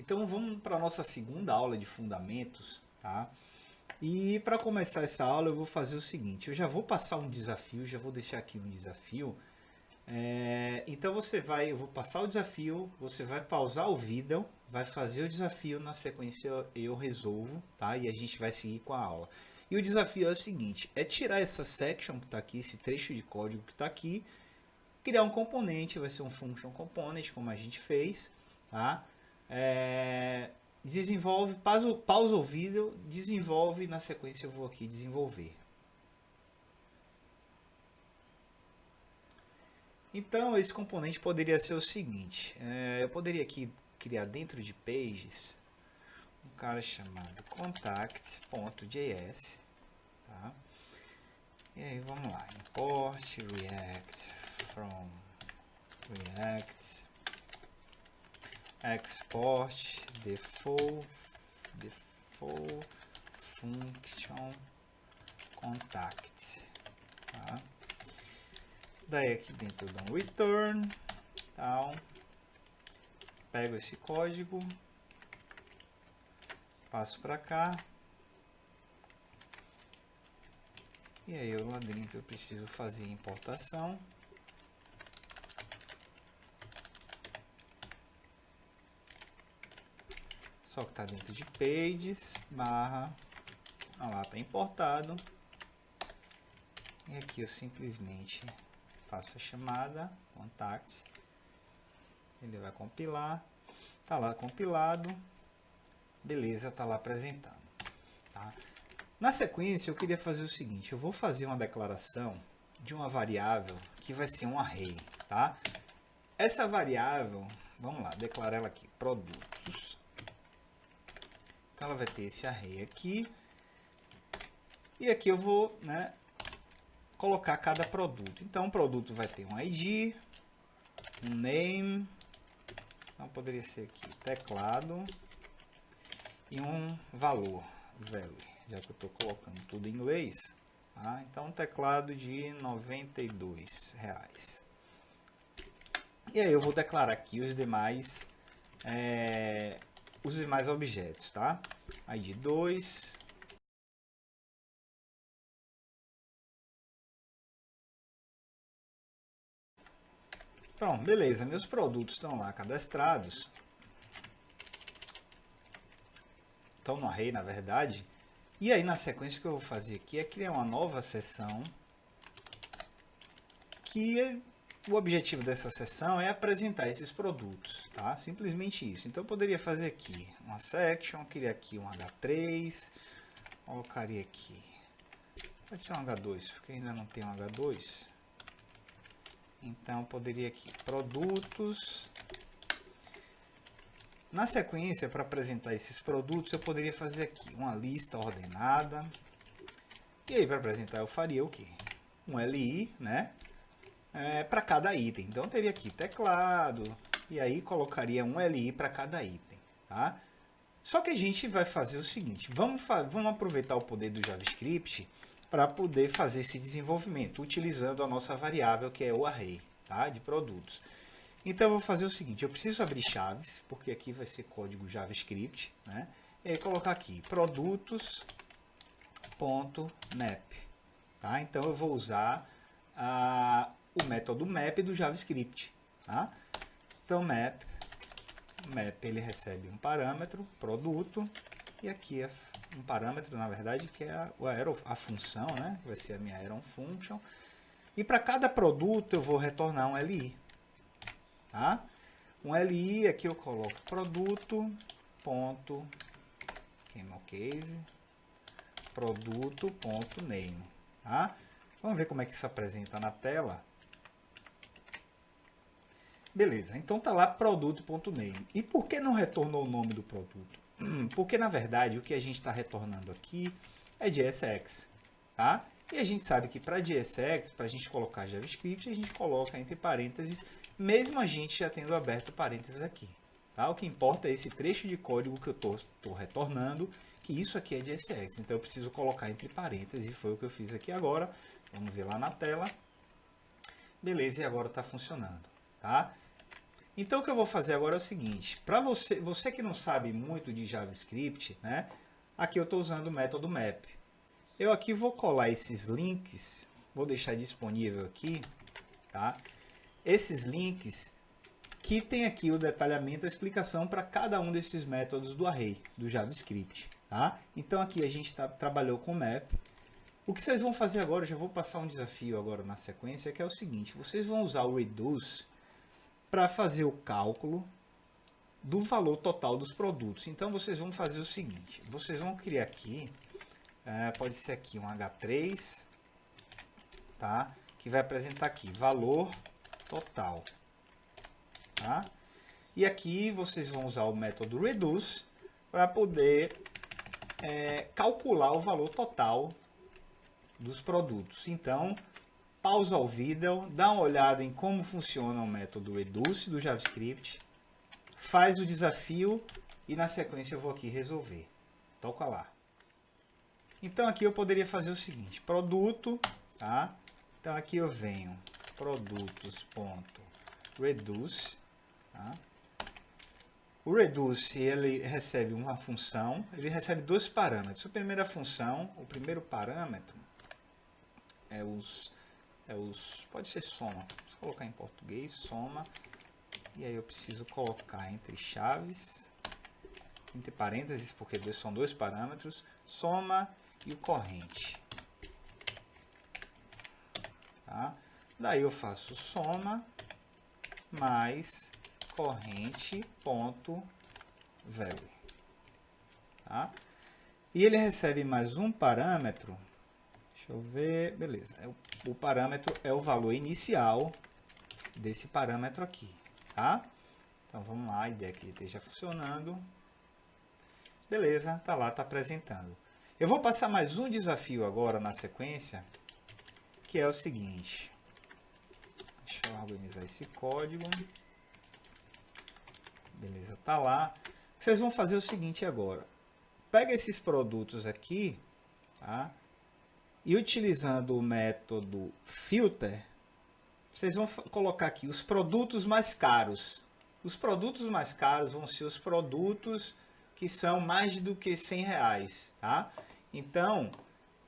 Então vamos para a nossa segunda aula de fundamentos, tá? E para começar essa aula eu vou fazer o seguinte, eu já vou passar um desafio, já vou deixar aqui um desafio. Então eu vou passar o desafio, você vai pausar o vídeo, vai fazer o desafio, na sequência eu resolvo, tá? E a gente vai seguir com a aula. E o desafio é o seguinte, é tirar essa section que está aqui, esse trecho de código que está aqui, criar um componente, vai ser um function component, como a gente fez, tá? Desenvolve, pausa o vídeo, desenvolve, na sequência eu vou aqui desenvolver. Então, esse componente poderia ser o seguinte, eu poderia aqui criar dentro de pages um cara chamado contact.js, tá? E aí vamos lá, import react from react, export default function contact, tá? Daí aqui dentro eu dou um return, tal, pego esse código, passo para cá, e aí eu lá dentro eu preciso fazer a importação. Só que está dentro de pages, barra, olha lá, está importado. E aqui eu simplesmente faço a chamada, contact, ele vai compilar, está lá compilado, beleza, está lá apresentando. Tá? Na sequência eu queria fazer o seguinte, eu vou fazer uma declaração de uma variável que vai ser um array. Tá? Essa variável, vamos lá, declarar ela aqui, produtos. Então ela vai ter esse array aqui, e aqui eu vou, né, colocar cada produto. Então o produto vai ter um ID, um name, então poderia ser aqui teclado, e um valor, value, já que eu estou colocando tudo em inglês, tá? Então um teclado de R$92. E aí eu vou declarar aqui os demais objetos, tá? ID 2, pronto, beleza, meus produtos estão lá cadastrados, estão no array na verdade, e aí na sequência que eu vou fazer aqui é criar uma nova seção, que o objetivo dessa seção é apresentar esses produtos, tá? Simplesmente isso. Então eu poderia fazer aqui uma section, criar aqui um H3, colocaria aqui, pode ser um H2, porque ainda não tem um H2. Então, poderia aqui, produtos. Na sequência, para apresentar esses produtos, eu poderia fazer aqui uma lista ordenada. E aí, para apresentar, eu faria o quê? Um LI, né? Para cada item. Então, eu teria aqui teclado, e aí colocaria um LI para cada item, tá? Só que a gente vai fazer o seguinte, vamos aproveitar o poder do JavaScript para poder fazer esse desenvolvimento, utilizando a nossa variável que é o array, tá? De produtos. Então eu vou fazer o seguinte, eu preciso abrir chaves, porque aqui vai ser código JavaScript, né? E aí colocar aqui produtos.map, tá? Então eu vou usar o método map do JavaScript, tá? Então map ele recebe um parâmetro, produto, e aqui é um parâmetro, na verdade, que é a função, né? Vai ser a minha Aeron Function. E para cada produto eu vou retornar um LI. Tá? Um LI, aqui eu coloco produto.name. Tá? Vamos ver como é que isso apresenta na tela. Beleza, então tá lá produto.name. E por que não retornou o nome do produto? Porque na verdade o que a gente está retornando aqui é JSX, tá? E a gente sabe que para JSX, para a gente colocar JavaScript, a gente coloca entre parênteses, mesmo a gente já tendo aberto parênteses aqui, tá? O que importa é esse trecho de código que eu estou retornando, que isso aqui é JSX, então eu preciso colocar entre parênteses, e foi o que eu fiz aqui agora. Vamos ver lá na tela. Beleza, e agora está funcionando, tá? Então o que eu vou fazer agora é o seguinte, para você que não sabe muito de JavaScript, né? Aqui eu estou usando o método map. Eu aqui vou colar esses links, vou deixar disponível aqui, tá? Esses links que tem aqui o detalhamento, a explicação para cada um desses métodos do array, do JavaScript, tá? Então aqui a gente trabalhou com map. O que vocês vão fazer agora, eu já vou passar um desafio agora na sequência, que é o seguinte, vocês vão usar o reduce para fazer o cálculo do valor total dos produtos. Então vocês vão fazer o seguinte, vocês vão criar aqui, pode ser aqui um H3, tá? Que vai apresentar aqui valor total, tá? E aqui vocês vão usar o método reduce para poder calcular o valor total dos produtos. Então, pausa o vídeo, dá uma olhada em como funciona o método reduce do JavaScript, faz o desafio e na sequência eu vou aqui resolver. Toca lá. Então aqui eu poderia fazer o seguinte, produto, tá? Então aqui eu venho produtos.reduce, tá? O reduce, ele recebe uma função, ele recebe dois parâmetros. A primeira função, o primeiro parâmetro pode ser soma, vou colocar em português, soma, e aí eu preciso colocar entre chaves, entre parênteses, porque são dois parâmetros, soma e o corrente. Tá? Daí eu faço soma mais corrente.value. Tá? E ele recebe mais um parâmetro. Deixa eu ver, beleza. O parâmetro é o valor inicial desse parâmetro aqui, tá? Então vamos lá, a ideia que esteja funcionando. Beleza, tá lá, tá apresentando. Eu vou passar mais um desafio agora na sequência, que é o seguinte. Deixa eu organizar esse código. Beleza, tá lá. Vocês vão fazer o seguinte agora. Pega esses produtos aqui, tá? E utilizando o método filter, vocês vão colocar aqui os produtos mais caros. Os produtos mais caros vão ser os produtos que são mais do que R$100, tá? Então,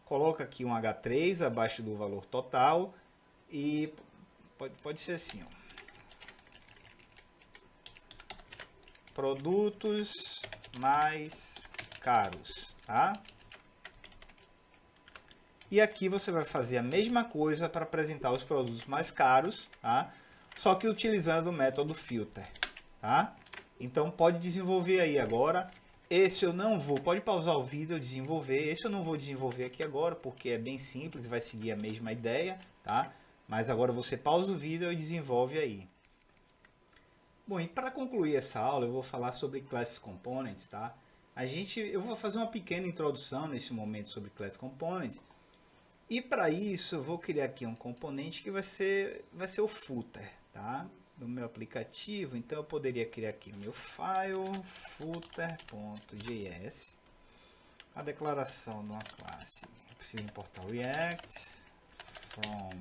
coloca aqui um H3 abaixo do valor total e pode ser assim, ó. Produtos mais caros, tá? E aqui você vai fazer a mesma coisa para apresentar os produtos mais caros, tá? Só que utilizando o método filter, tá? Então pode desenvolver aí agora. Esse eu não vou, pode pausar o vídeo e desenvolver. Esse eu não vou desenvolver aqui agora, porque é bem simples, vai seguir a mesma ideia, tá? Mas agora você pausa o vídeo e desenvolve aí. Bom, e para concluir essa aula, eu vou falar sobre Class Components, tá? Eu vou fazer uma pequena introdução nesse momento sobre Class Components. E para isso eu vou criar aqui um componente que vai ser o footer, tá? Do meu aplicativo. Então eu poderia criar aqui no meu file footer.js a declaração de uma classe. Eu preciso importar o React from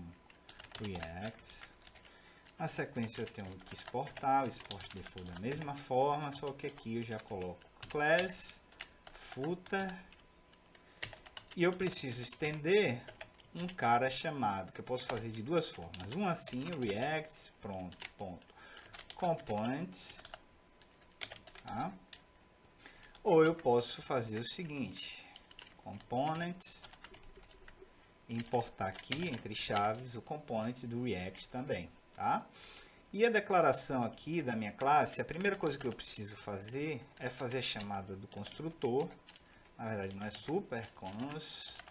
React. Na sequência eu tenho que exportar, o export default da mesma forma, só que aqui eu já coloco class footer e eu preciso estender um cara chamado, que eu posso fazer de duas formas. Um assim, React, pronto, ponto, components, tá? Ou eu posso fazer o seguinte, components, importar aqui entre chaves o component do React também, tá? E a declaração aqui da minha classe, a primeira coisa que eu preciso fazer é fazer a chamada do construtor. Na verdade não é super, constructor.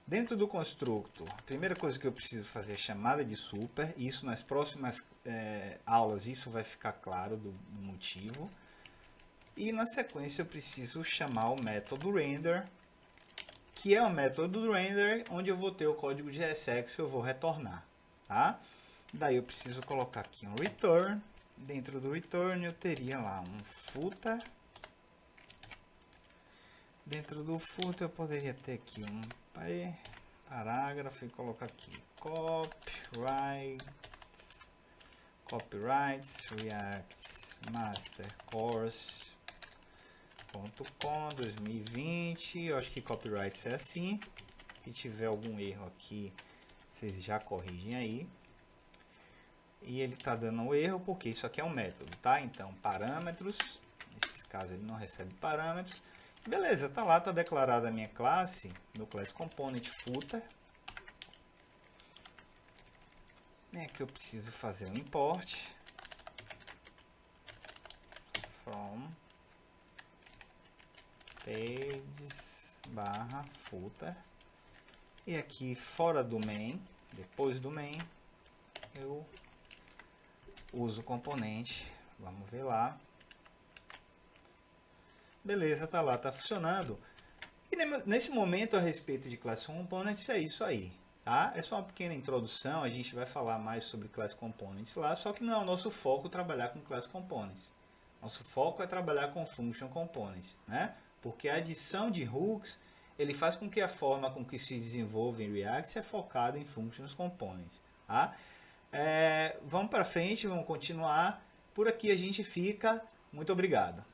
Dentro do constructor, a primeira coisa que eu preciso fazer é a chamada de super. Isso nas próximas aulas, isso vai ficar claro do motivo. E na sequência eu preciso chamar o método render, que é o método do render, onde eu vou ter o código de JSX que eu vou retornar, tá? Daí eu preciso colocar aqui um return. Dentro do return eu teria lá um footer. Dentro do footer eu poderia ter aqui um parágrafo e colocar aqui copyright copyrights, React Master Course.com 2020. Eu acho que copyrights é assim. Se tiver algum erro aqui, vocês já corrigem aí. E ele está dando um erro porque isso aqui é um método, tá? Então, parâmetros. Nesse caso, ele não recebe parâmetros. Beleza, tá lá, tá declarada a minha classe, meu class component footer. E aqui eu preciso fazer um import from pages barra footer. E aqui fora do main, depois do main, eu uso o componente. Vamos ver lá. Beleza, tá lá, tá funcionando. E nesse momento, a respeito de Class Components, é isso aí, tá? É só uma pequena introdução, a gente vai falar mais sobre Class Components lá, só que não é o nosso foco trabalhar com Class Components. Nosso foco é trabalhar com Function Components, né? Porque a adição de hooks, ele faz com que a forma com que se desenvolve em React seja focada em Functions Components, tá? Vamos para frente, vamos continuar. Por aqui a gente fica. Muito obrigado.